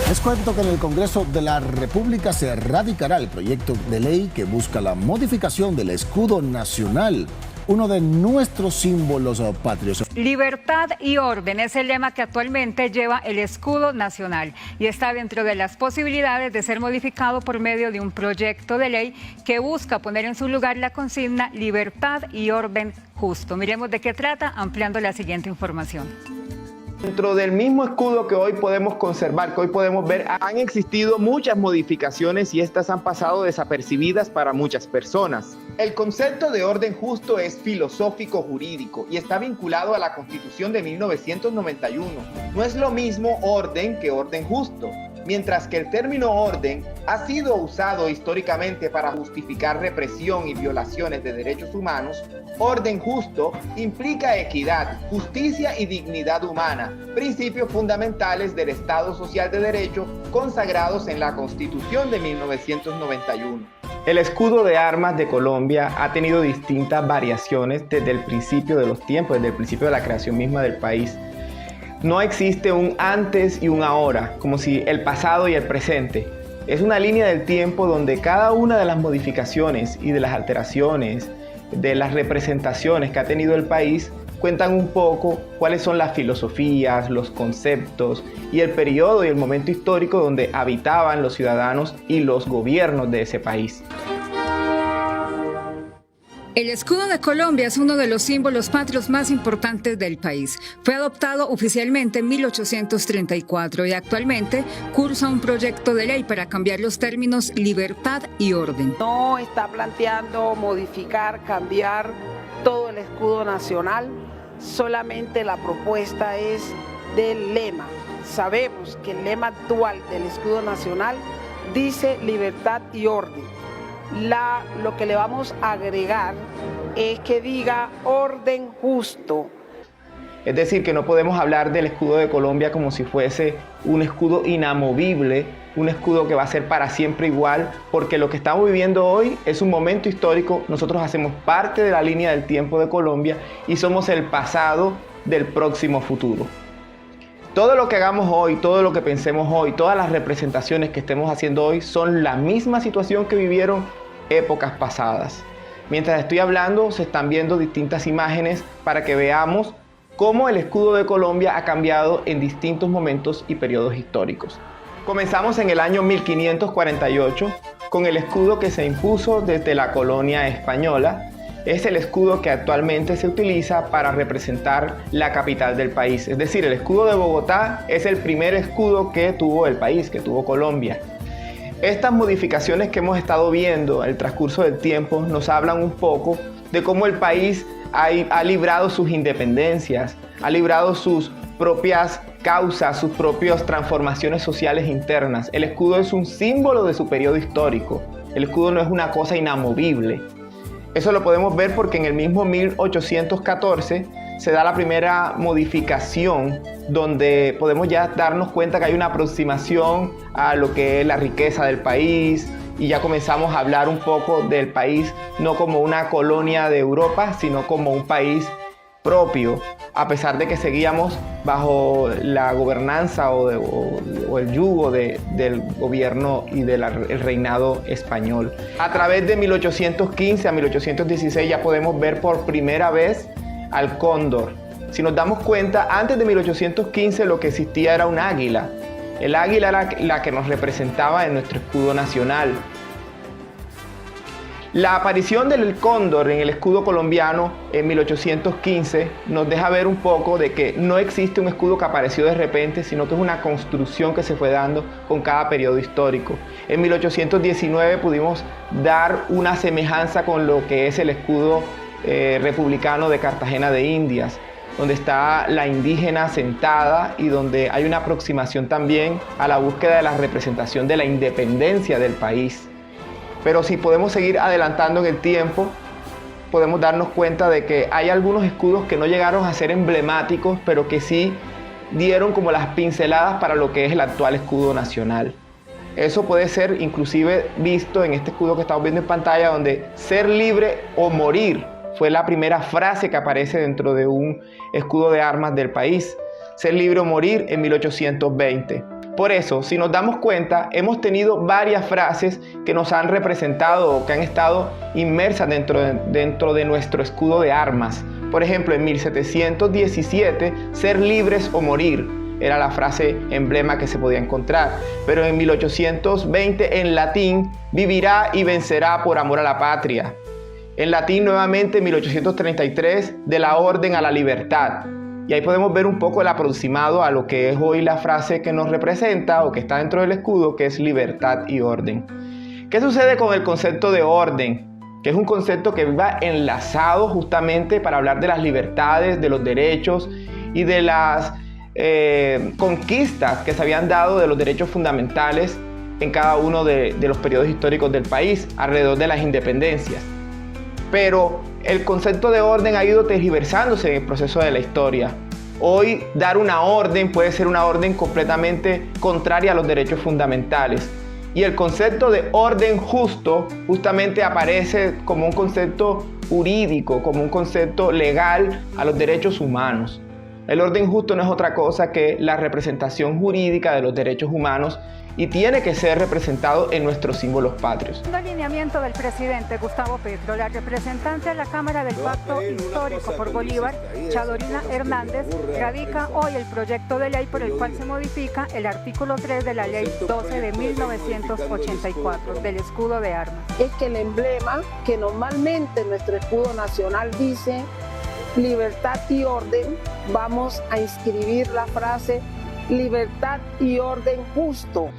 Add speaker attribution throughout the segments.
Speaker 1: Les cuento que en el Congreso de la República se radicará el proyecto de ley que busca la modificación del escudo nacional, uno de nuestros símbolos patrios.
Speaker 2: Libertad y orden es el lema que actualmente lleva el escudo nacional y está dentro de las posibilidades de ser modificado por medio de un proyecto de ley que busca poner en su lugar la consigna libertad y orden justo. Miremos de qué trata ampliando la siguiente información.
Speaker 3: Dentro del mismo escudo que hoy podemos conservar, que hoy podemos ver, han existido muchas modificaciones y estas han pasado desapercibidas para muchas personas. El concepto de orden justo es filosófico jurídico y está vinculado a la Constitución de 1991. No es lo mismo orden que orden justo. Mientras que el término orden ha sido usado históricamente para justificar represión y violaciones de derechos humanos, orden justo implica equidad, justicia y dignidad humana, principios fundamentales del Estado Social de Derecho consagrados en la Constitución de 1991. El escudo de armas de Colombia ha tenido distintas variaciones desde el principio de los tiempos, desde el principio de la creación misma del país. No existe un antes y un ahora, como si el pasado y el presente. Es una línea del tiempo donde cada una de las modificaciones y de las alteraciones, de las representaciones que ha tenido el país, cuentan un poco cuáles son las filosofías, los conceptos y el periodo y el momento histórico donde habitaban los ciudadanos y los gobiernos de ese país.
Speaker 2: El escudo de Colombia es uno de los símbolos patrios más importantes del país. Fue adoptado oficialmente en 1834 y actualmente cursa un proyecto de ley para cambiar los términos libertad y orden.
Speaker 4: No está planteando modificar, cambiar todo el escudo nacional, solamente la propuesta es del lema. Sabemos que el lema actual del escudo nacional dice libertad y orden. Lo que le vamos a agregar es que diga orden justo.
Speaker 3: Es decir, que no podemos hablar del escudo de Colombia como si fuese un escudo inamovible, un escudo que va a ser para siempre igual, porque lo que estamos viviendo hoy es un momento histórico. Nosotros hacemos parte de la línea del tiempo de Colombia y somos el pasado del próximo futuro. Todo lo que hagamos hoy, todo lo que pensemos hoy, todas las representaciones que estemos haciendo hoy son la misma situación que vivieron épocas pasadas. Mientras estoy hablando, se están viendo distintas imágenes para que veamos cómo el escudo de Colombia ha cambiado en distintos momentos y periodos históricos. Comenzamos en el año 1548 con el escudo que se impuso desde la colonia española. Es el escudo que actualmente se utiliza para representar la capital del país. Es decir, el escudo de Bogotá es el primer escudo que tuvo el país, que tuvo Colombia. Estas modificaciones que hemos estado viendo en el transcurso del tiempo nos hablan un poco de cómo el país ha librado sus independencias, ha librado sus propias causas, sus propias transformaciones sociales internas. El escudo es un símbolo de su periodo histórico. El escudo no es una cosa inamovible. Eso lo podemos ver porque en el mismo 1814 se da la primera modificación donde podemos ya darnos cuenta que hay una aproximación a lo que es la riqueza del país y ya comenzamos a hablar un poco del país no como una colonia de Europa, sino como un país propio, a pesar de que seguíamos bajo la gobernanza o el yugo del gobierno y del reinado español. A través de 1815 a 1816 ya podemos ver por primera vez al cóndor. Si nos damos cuenta, antes de 1815 lo que existía era un águila. El águila era la que nos representaba en nuestro escudo nacional. La aparición del cóndor en el escudo colombiano en 1815 nos deja ver un poco de que no existe un escudo que apareció de repente, sino que es una construcción que se fue dando con cada periodo histórico. En 1819 pudimos dar una semejanza con lo que es el escudo republicano de Cartagena de Indias, donde está la indígena sentada y donde hay una aproximación también a la búsqueda de la representación de la independencia del país. Pero si podemos seguir adelantando en el tiempo, podemos darnos cuenta de que hay algunos escudos que no llegaron a ser emblemáticos, pero que sí dieron como las pinceladas para lo que es el actual escudo nacional. Eso puede ser inclusive visto en este escudo que estamos viendo en pantalla, donde ser libre o morir fue la primera frase que aparece dentro de un escudo de armas del país. Ser libre o morir en 1820. Por eso, si nos damos cuenta, hemos tenido varias frases que nos han representado o que han estado inmersas dentro de nuestro escudo de armas. Por ejemplo, en 1717, ser libres o morir era la frase emblema que se podía encontrar. Pero en 1820, en latín, vivirá y vencerá por amor a la patria. En latín, nuevamente, en 1833, de la orden a la libertad. Y ahí podemos ver un poco el aproximado a lo que es hoy la frase que nos representa o que está dentro del escudo, que es libertad y orden. ¿Qué sucede con el concepto de orden? Que es un concepto que va enlazado justamente para hablar de las libertades, de los derechos y de las conquistas que se habían dado de los derechos fundamentales en cada uno de los periodos históricos del país, alrededor de las independencias. Pero el concepto de orden ha ido tergiversándose en el proceso de la historia. Hoy dar una orden puede ser una orden completamente contraria a los derechos fundamentales. Y el concepto de orden justo justamente aparece como un concepto jurídico, como un concepto legal a los derechos humanos. El orden justo no es otra cosa que la representación jurídica de los derechos humanos y tiene que ser representado en nuestros símbolos patrios.
Speaker 2: El alineamiento del presidente Gustavo Petro, la representante de la Cámara del Pacto Histórico por Bolívar, Chadorina Hernández, radica hoy el proyecto de ley por el cual se modifica el artículo 3 de la Ley 12 de 1984 del escudo de armas.
Speaker 4: Es que el emblema que normalmente nuestro escudo nacional dice libertad y orden, vamos a inscribir la frase libertad y orden justo.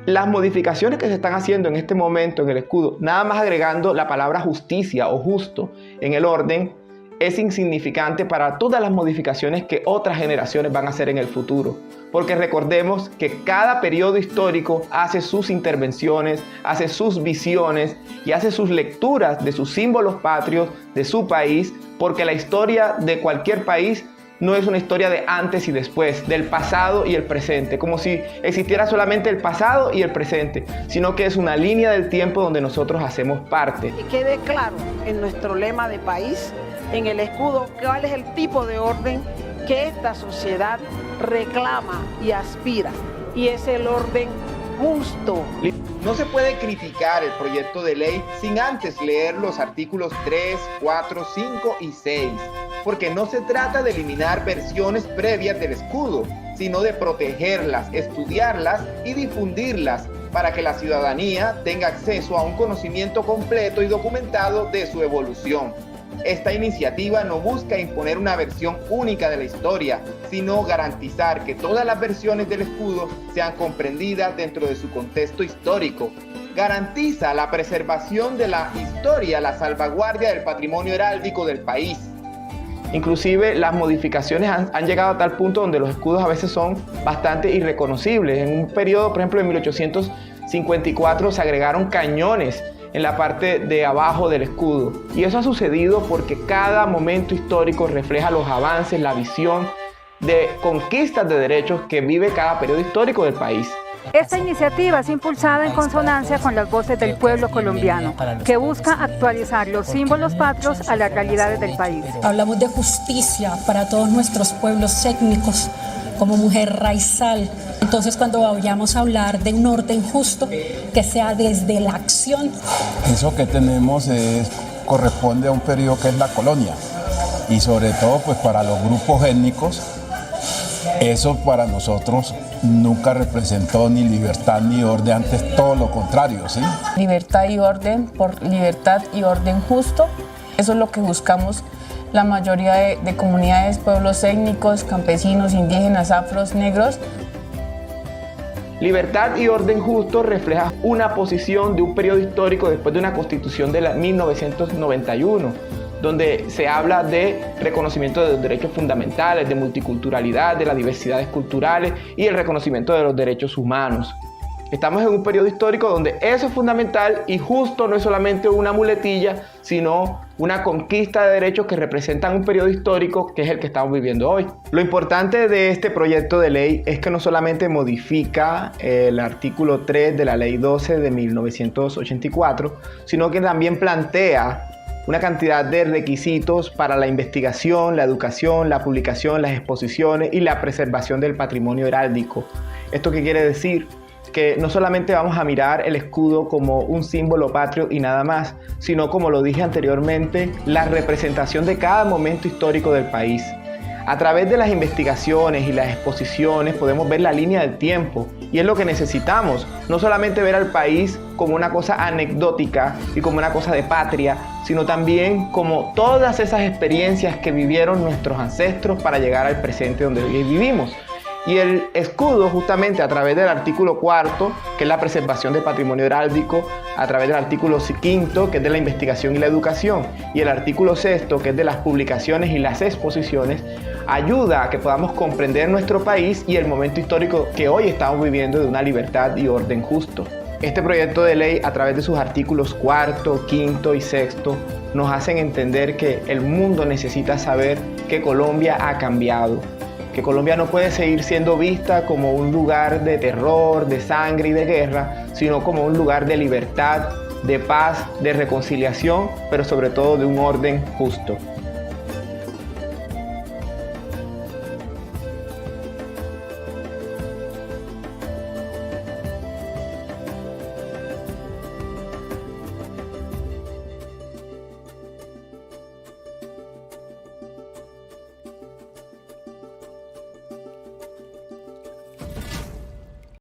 Speaker 3: Las modificaciones que se están haciendo en este momento en el escudo, nada más agregando la palabra justicia o justo en el orden, es insignificante para todas las modificaciones que otras generaciones van a hacer en el futuro. Porque recordemos que cada periodo histórico hace sus intervenciones, hace sus visiones y hace sus lecturas de sus símbolos patrios, de su país, porque la historia de cualquier país no es una historia de antes y después, del pasado y el presente, como si existiera solamente el pasado y el presente, sino que es una línea del tiempo donde nosotros hacemos parte.
Speaker 4: Y quede claro en nuestro lema de país, en el escudo, cuál es el tipo de orden que esta sociedad reclama y aspira, y es el orden justo.
Speaker 3: No se puede criticar el proyecto de ley sin antes leer los artículos 3, 4, 5 y 6, porque no se trata de eliminar versiones previas del escudo, sino de protegerlas, estudiarlas y difundirlas para que la ciudadanía tenga acceso a un conocimiento completo y documentado de su evolución. Esta iniciativa no busca imponer una versión única de la historia, sino garantizar que todas las versiones del escudo sean comprendidas dentro de su contexto histórico. Garantiza la preservación de la historia, la salvaguardia del patrimonio heráldico del país. Inclusive las modificaciones han llegado a tal punto donde los escudos a veces son bastante irreconocibles. En un periodo, por ejemplo, en 1854 se agregaron cañones en la parte de abajo del escudo. Y eso ha sucedido porque cada momento histórico refleja los avances, la visión de conquistas de derechos que vive cada periodo histórico del país.
Speaker 2: Esta iniciativa es impulsada en consonancia con las voces del pueblo colombiano, que busca actualizar los símbolos patrios a las realidades del país.
Speaker 5: Hablamos de justicia para todos nuestros pueblos étnicos, como mujer raizal. Entonces, cuando vayamos a hablar de un orden justo, que sea desde la acción.
Speaker 6: Eso que tenemos corresponde a un periodo que es la colonia. Y sobre todo, pues para los grupos étnicos, eso para nosotros nunca representó ni libertad ni orden, antes todo lo contrario, ¿sí?
Speaker 7: Libertad y orden, por libertad y orden justo, eso es lo que buscamos la mayoría de comunidades, pueblos étnicos, campesinos, indígenas, afros, negros.
Speaker 3: Libertad y orden justo refleja una posición de un periodo histórico después de una constitución de 1991, donde se habla de reconocimiento de los derechos fundamentales, de multiculturalidad, de las diversidades culturales y el reconocimiento de los derechos humanos. Estamos en un periodo histórico donde eso es fundamental y justo no es solamente una muletilla, sino una conquista de derechos que representan un periodo histórico que es el que estamos viviendo hoy. Lo importante de este proyecto de ley es que no solamente modifica el artículo 3 de la Ley 12 de 1984, sino que también plantea una cantidad de requisitos para la investigación, la educación, la publicación, las exposiciones y la preservación del patrimonio heráldico. ¿Esto qué quiere decir? Que no solamente vamos a mirar el escudo como un símbolo patrio y nada más, sino, como lo dije anteriormente, la representación de cada momento histórico del país. A través de las investigaciones y las exposiciones podemos ver la línea del tiempo, y es lo que necesitamos, no solamente ver al país como una cosa anecdótica y como una cosa de patria, sino también como todas esas experiencias que vivieron nuestros ancestros para llegar al presente donde hoy vivimos. Y el escudo, justamente a través del artículo 4, que es la preservación del patrimonio heráldico, a través del artículo 5, que es de la investigación y la educación, y el artículo 6, que es de las publicaciones y las exposiciones, ayuda a que podamos comprender nuestro país y el momento histórico que hoy estamos viviendo de una libertad y orden justo. Este proyecto de ley, a través de sus artículos 4, 5 y 6, nos hacen entender que el mundo necesita saber que Colombia ha cambiado, que Colombia no puede seguir siendo vista como un lugar de terror, de sangre y de guerra, sino como un lugar de libertad, de paz, de reconciliación, pero sobre todo de un orden justo.